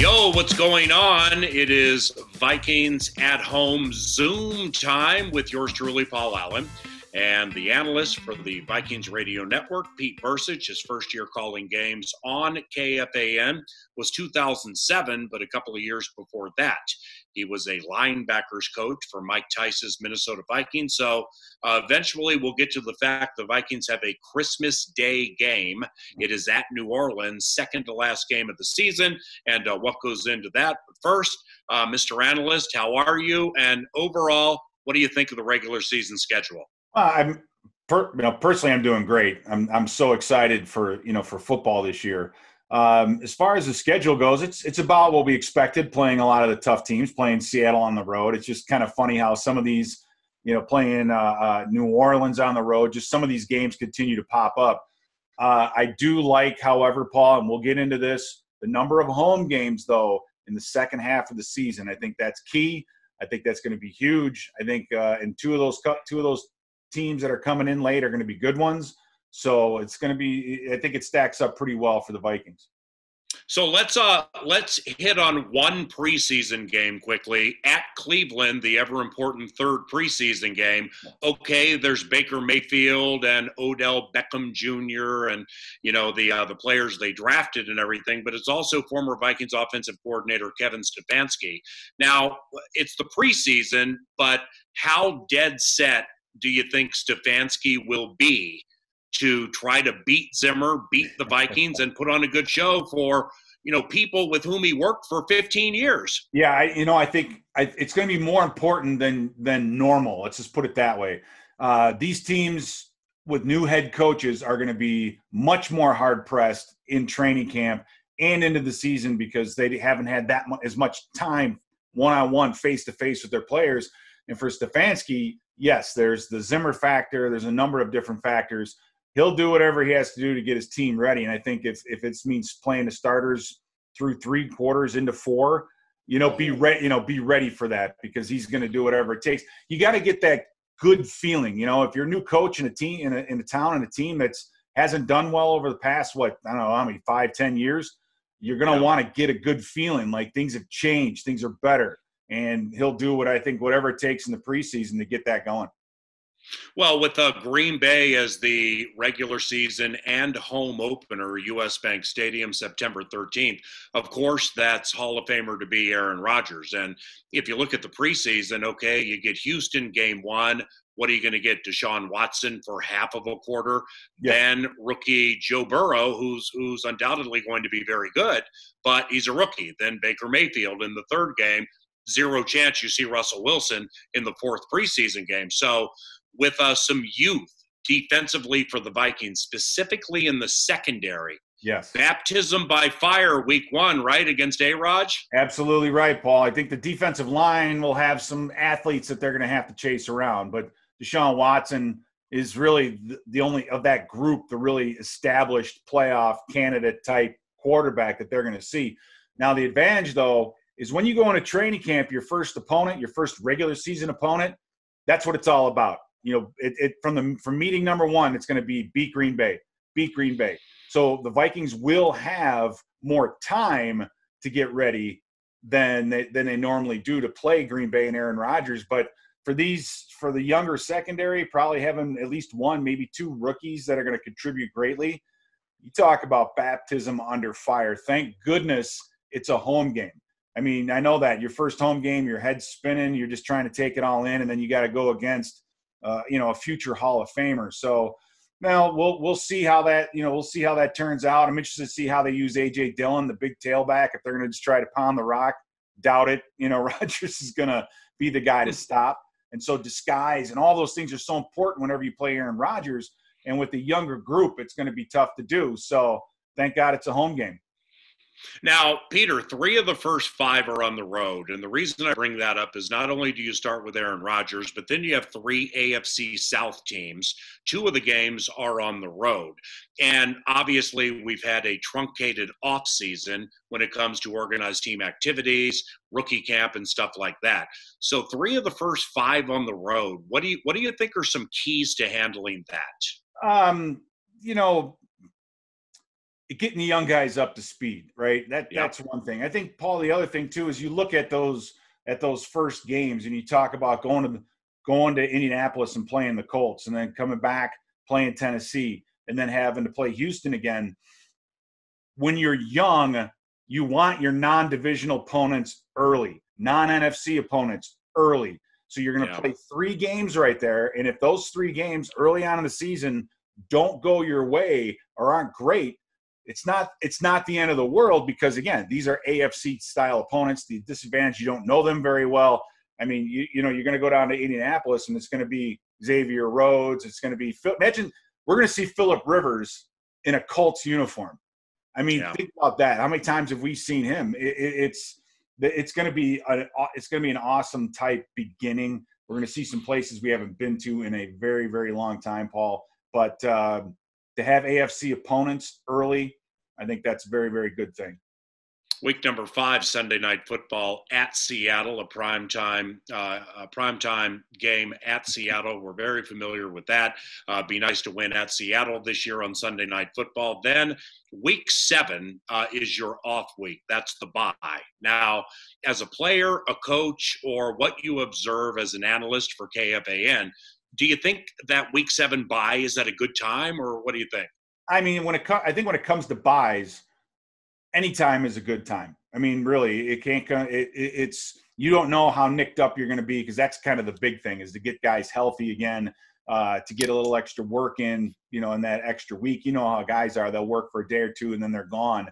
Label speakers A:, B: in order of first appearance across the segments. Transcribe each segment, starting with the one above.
A: Yo, what's going on? It is Vikings at home Zoom time with yours truly, Paul Allen, and the analyst for the Vikings Radio Network, Pete Bercich. His first year calling games on KFAN was 2007, but a couple of years before that, he was a linebackers coach for Mike Tice's Minnesota Vikings. So eventually we'll get to the fact the Vikings have a Christmas Day game. It is at New Orleans, second to last game of the season, and what goes into that. But first, Mr. Analyst, how are you? And overall, what do you think of the regular season schedule?
B: Personally, I'm doing great. I'm so excited for football this year. As far as the schedule goes, it's about what we expected, playing a lot of the tough teams, playing Seattle on the road. It's just kind of funny how some of these, playing New Orleans on the road, just some of these games continue to pop up. I do like, however, Paul, and we'll get into this, the number of home games, though, in the second half of the season. I think that's key. I think that's going to be huge. I think and two of those teams that are coming in late are going to be good ones. So it's going to be – I think it stacks up pretty well for the Vikings.
A: So let's hit on one preseason game quickly. At Cleveland, the ever-important third preseason game. Okay, there's Baker Mayfield and Odell Beckham Jr. and, the players they drafted and everything, but it's also former Vikings offensive coordinator Kevin Stefanski. Now, it's the preseason, but how dead set do you think Stefanski will be to try to beat Zimmer, beat the Vikings, and put on a good show for, people with whom he worked for 15 years?
B: Yeah, I think it's going to be more important than normal. Let's just put it that way. These teams with new head coaches are going to be much more hard-pressed in training camp and into the season because they haven't had as much time one-on-one, face-to-face with their players. And for Stefanski, yes, there's the Zimmer factor. There's a number of different factors. He'll do whatever he has to do to get his team ready. And I think if it means playing the starters through 3 quarters into 4, be ready for that because he's going to do whatever it takes. You got to get that good feeling. If you're a new coach in a team, in a town and a team that's hasn't done well over the past, 5-10 years, you're going to want to get a good feeling like things have changed, things are better. And he'll do whatever it takes in the preseason to get that going.
A: Well, with Green Bay as the regular season and home opener, U.S. Bank Stadium, September 13th, of course, that's Hall of Famer to be Aaron Rodgers. And if you look at the preseason, okay, you get Houston game 1. What are you going to get? Deshaun Watson for half of a quarter. Yeah. Then rookie Joe Burrow, who's undoubtedly going to be very good, but he's a rookie. Then Baker Mayfield in the third game. Zero chance you see Russell Wilson in the fourth preseason game. So with some youth defensively for the Vikings, specifically in the secondary.
B: Yes.
A: Baptism by fire week 1, right, against A-Raj?
B: Absolutely right, Paul. I think the defensive line will have some athletes that they're going to have to chase around. But Deshaun Watson is really the only of that group, the really established playoff candidate type quarterback that they're going to see. Now, the advantage, though, is when you go into training camp, your first opponent, your first regular season opponent, that's what it's all about. From meeting number 1, it's going to be beat Green Bay. So the Vikings will have more time to get ready than they normally do to play Green Bay and Aaron Rodgers. But for the younger secondary, probably having at least 1, maybe 2 rookies that are going to contribute greatly. You talk about baptism under fire. Thank goodness it's a home game. I mean, I know that your first home game, your head's spinning, you're just trying to take it all in, and then you got to go against, a future Hall of Famer. So now we'll see how that turns out. I'm interested to see how they use A.J. Dillon, the big tailback, if they're going to just try to pound the rock. Doubt it. Rodgers is going to be the guy to stop. And so disguise and all those things are so important whenever you play Aaron Rodgers. And with the younger group, it's going to be tough to do. So thank God it's a home game.
A: Now, Peter, 3 of the first 5 are on the road. And the reason I bring that up is not only do you start with Aaron Rodgers, but then you have 3 AFC South teams. 2 of the games are on the road. And obviously, we've had a truncated offseason when it comes to organized team activities, rookie camp, and stuff like that. So 3 of the first 5 on the road. What do you think are some keys to handling that?
B: getting the young guys up to speed, right? That's one thing. I think, Paul, the other thing too is you look at those first games and you talk about going to Indianapolis and playing the Colts and then coming back playing Tennessee and then having to play Houston again. When you're young, you want your non-divisional opponents early, non-NFC opponents early. So you're going to play 3 games right there. And if those 3 games early on in the season don't go your way or aren't great, it's not the end of the world, because again, these are AFC style opponents. The disadvantage, you don't know them very well. I mean, you know, you're going to go down to Indianapolis and it's going to be Xavier Rhodes. It's going to be imagine we're going to see Phillip Rivers in a Colts uniform. I mean, think about that. How many times have we seen him? It's going to be an awesome type beginning. We're going to see some places we haven't been to in a very, very long time, Paul. But to have AFC opponents early, I think that's a very, very good thing.
A: Week number 5, Sunday Night Football at Seattle, a primetime game at Seattle. We're very familiar with that. Be nice to win at Seattle this year on Sunday Night Football. Then week 7 is your off week. That's the bye. Now, as a player, a coach, or what you observe as an analyst for KFAN, do you think that week 7 bye is at a good time, or what do you think?
B: I mean, I think when it comes to buys, any time is a good time. I mean, really, it can't come. It's you don't know how nicked up you're going to be, because that's kind of the big thing, is to get guys healthy again, to get a little extra work in, you know, in that extra week. You know how guys are; they'll work for a day or two and then they're gone.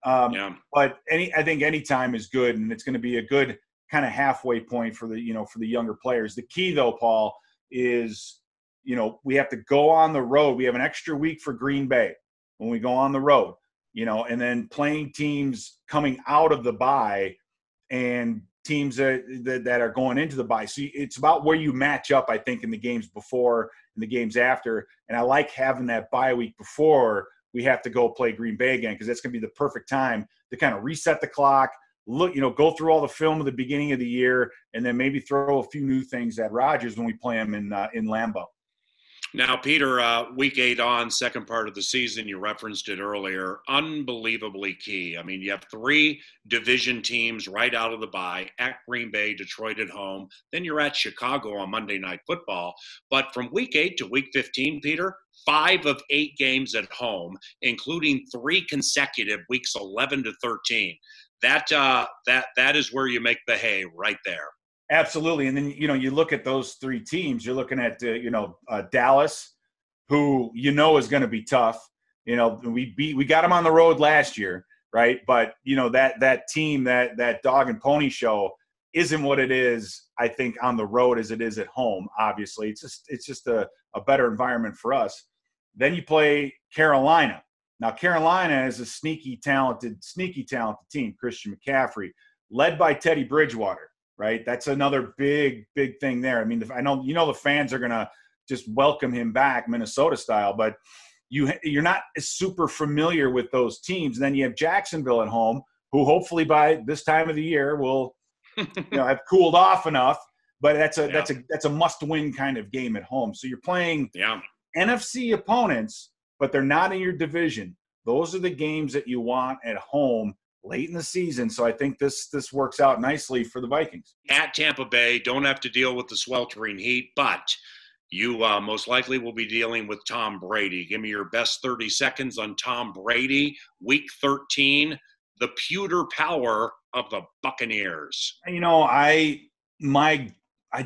B: But I think any time is good, and it's going to be a good kind of halfway point for the younger players. The key, though, Paul, is, you know, we have to go on the road. We have an extra week for Green Bay when we go on the road, you know, and then playing teams coming out of the bye and teams that are going into the bye. So it's about where you match up, I think, in the games before and the games after. And I like having that bye week before we have to go play Green Bay again, because that's going to be the perfect time to kind of reset the clock, look, you know, go through all the film at the beginning of the year, and then maybe throw a few new things at Rodgers when we play him in Lambeau.
A: Now, Peter, week 8 on, second part of the season, you referenced it earlier, unbelievably key. I mean, you have 3 division teams right out of the bye, at Green Bay, Detroit at home. Then you're at Chicago on Monday Night Football. But from week 8 to week 15, Peter, 5 of 8 games at home, including 3 consecutive weeks 11 to 13. That is where you make the hay right there.
B: Absolutely. And then, you know, you look at those 3 teams, you're looking at, Dallas, who, you know, is going to be tough. You know, we got them on the road last year, right? But, you know, that team, that dog and pony show isn't what it is, I think, on the road as it is at home. Obviously, it's just a better environment for us. Then you play Carolina. Now, Carolina is a sneaky talented team. Christian McCaffrey, led by Teddy Bridgewater. Right, that's another big thing there. I mean, I know the fans are gonna just welcome him back, Minnesota style, but you're not super familiar with those teams. And then you have Jacksonville at home, who hopefully by this time of the year will, have cooled off enough. But that's a must-win kind of game at home. So you're playing NFC opponents, but they're not in your division. Those are the games that you want at home late in the season. So I think this works out nicely for the Vikings.
A: At Tampa Bay, don't have to deal with the sweltering heat, but you most likely will be dealing with Tom Brady. Give me your best 30 seconds on Tom Brady, week 13, the pewter power of the Buccaneers.
B: You know, I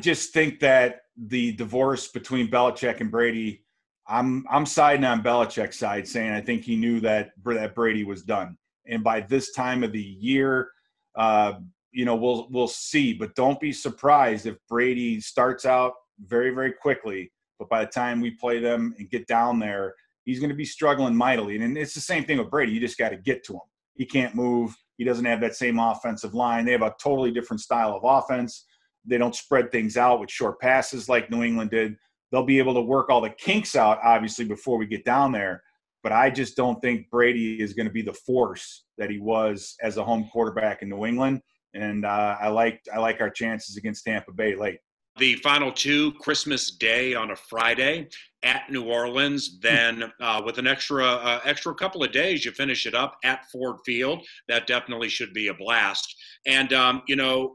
B: just think that the divorce between Belichick and Brady, I'm siding on Belichick's side, saying I think he knew that Brady was done. And by this time of the year, we'll see. But don't be surprised if Brady starts out very, very quickly. But by the time we play them and get down there, he's going to be struggling mightily. And it's the same thing with Brady. You just got to get to him. He can't move. He doesn't have that same offensive line. They have a totally different style of offense. They don't spread things out with short passes like New England did. They'll be able to work all the kinks out, obviously, before we get down there. But I just don't think Brady is going to be the force that he was as a home quarterback in New England. And I like our chances against Tampa Bay late.
A: the final two, Christmas Day on a Friday at New Orleans. Then with an extra couple of days, you finish it up at Ford Field. That definitely should be a blast. And,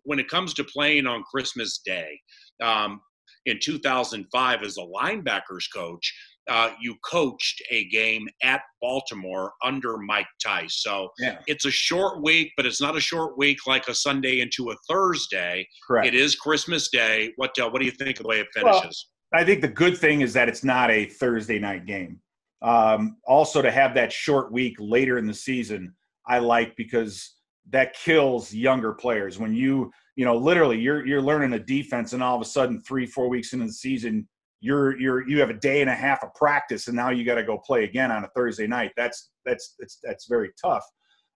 A: when it comes to playing on Christmas Day, in 2005 as a linebackers coach, you coached a game at Baltimore under Mike Tice. So It's a short week, but it's not a short week like a Sunday into a Thursday.
B: Correct.
A: It is Christmas Day. What do you think of the way it finishes?
B: Well, I think the good thing is that it's not a Thursday night game. Also, to have that short week later in the season, I like, because that kills younger players. When you literally you're learning a defense, and all of a sudden 3-4 weeks into the season, you have a day and a half of practice, and now you got to go play again on a Thursday night. That's very tough.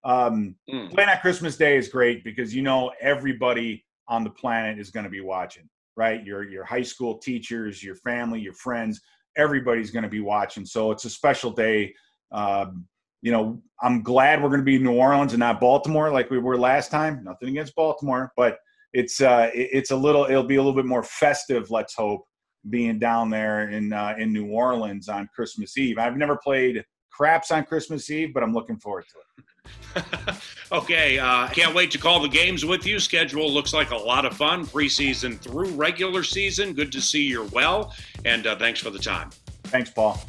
B: Playing on Christmas Day is great because everybody on the planet is going to be watching, right? Your high school teachers, your family, your friends, everybody's going to be watching. So it's a special day. I'm glad we're going to be in New Orleans and not Baltimore like we were last time. Nothing against Baltimore, but it'll be a little bit more festive, let's hope, being down there in New Orleans on Christmas Eve. I've never played craps on Christmas Eve, but I'm looking forward to it.
A: Okay, can't wait to call the games with you. Schedule looks like a lot of fun, preseason through regular season. Good to see you're well, and thanks for the time.
B: Thanks, Paul.